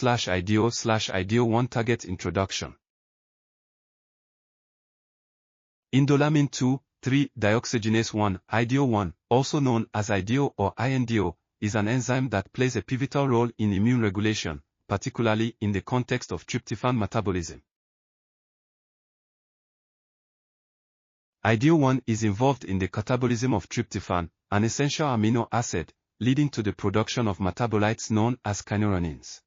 IDO/IDO1 Target Introduction. Indolamine 2,3-dioxygenase 1, IDO1, also known as IDO or INDO, is an enzyme that plays a pivotal role in immune regulation, particularly in the context of tryptophan metabolism. IDO1 is involved in the catabolism of tryptophan, an essential amino acid, leading to the production of metabolites known as kynurenines.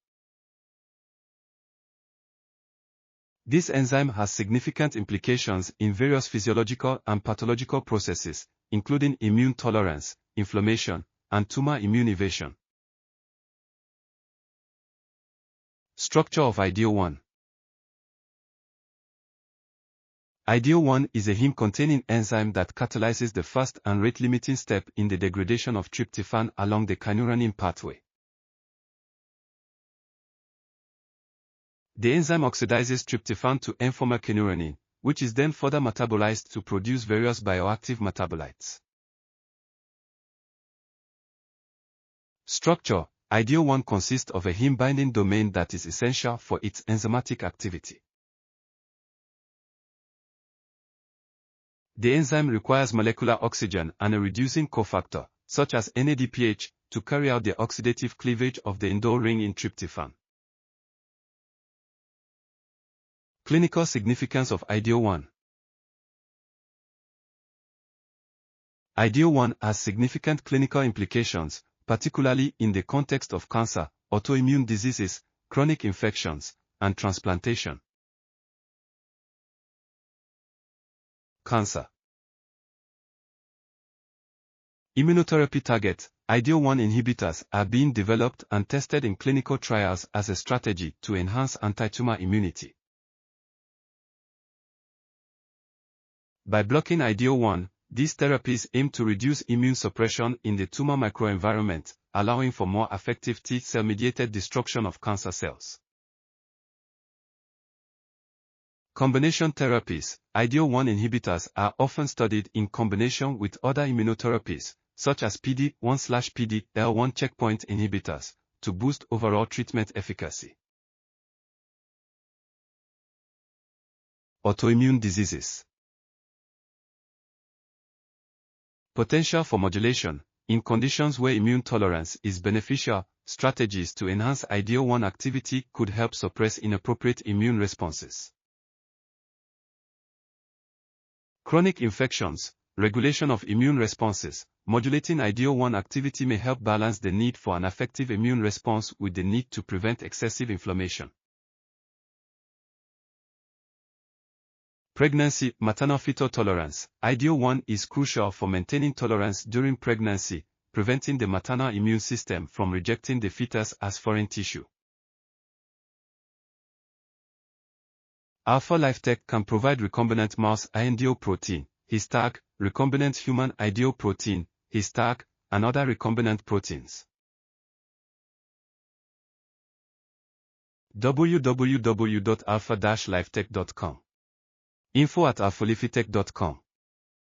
This enzyme has significant implications in various physiological and pathological processes, including immune tolerance, inflammation, and tumor immune evasion. Structure of IDO1. IDO1 is a heme-containing enzyme that catalyzes the first and rate-limiting step in the degradation of tryptophan along the kynurenine pathway. The enzyme oxidizes tryptophan to N-formylkynurenine, which is then further metabolized to produce various bioactive metabolites. Structure: IDO1 consists of a heme-binding domain that is essential for its enzymatic activity. The enzyme requires molecular oxygen and a reducing cofactor, such as NADPH, to carry out the oxidative cleavage of the INDO ring in tryptophan. Clinical significance of IDO1. IDO1 has significant clinical implications, particularly in the context of cancer, autoimmune diseases, chronic infections, and transplantation. Cancer. Immunotherapy target: IDO1 inhibitors are being developed and tested in clinical trials as a strategy to enhance antitumor immunity. By blocking IDO1, these therapies aim to reduce immune suppression in the tumor microenvironment, allowing for more effective T-cell-mediated destruction of cancer cells. Combination therapies: IDO1 inhibitors are often studied in combination with other immunotherapies, such as PD-1/PD-L1 checkpoint inhibitors, to boost overall treatment efficacy. Autoimmune diseases. Potential for modulation: in conditions where immune tolerance is beneficial, strategies to enhance IDO1 activity could help suppress inappropriate immune responses. Chronic infections, regulation of immune responses: modulating IDO1 activity may help balance the need for an effective immune response with the need to prevent excessive inflammation. Pregnancy, maternal-fetal tolerance: IDO1 is crucial for maintaining tolerance during pregnancy, preventing the maternal immune system from rejecting the fetus as foreign tissue. Alpha Life Tech can provide recombinant mouse INDO protein, histag, recombinant human IDO protein, histag, and other recombinant proteins. www.alpha-lifetech.com. info@alphalifitech.com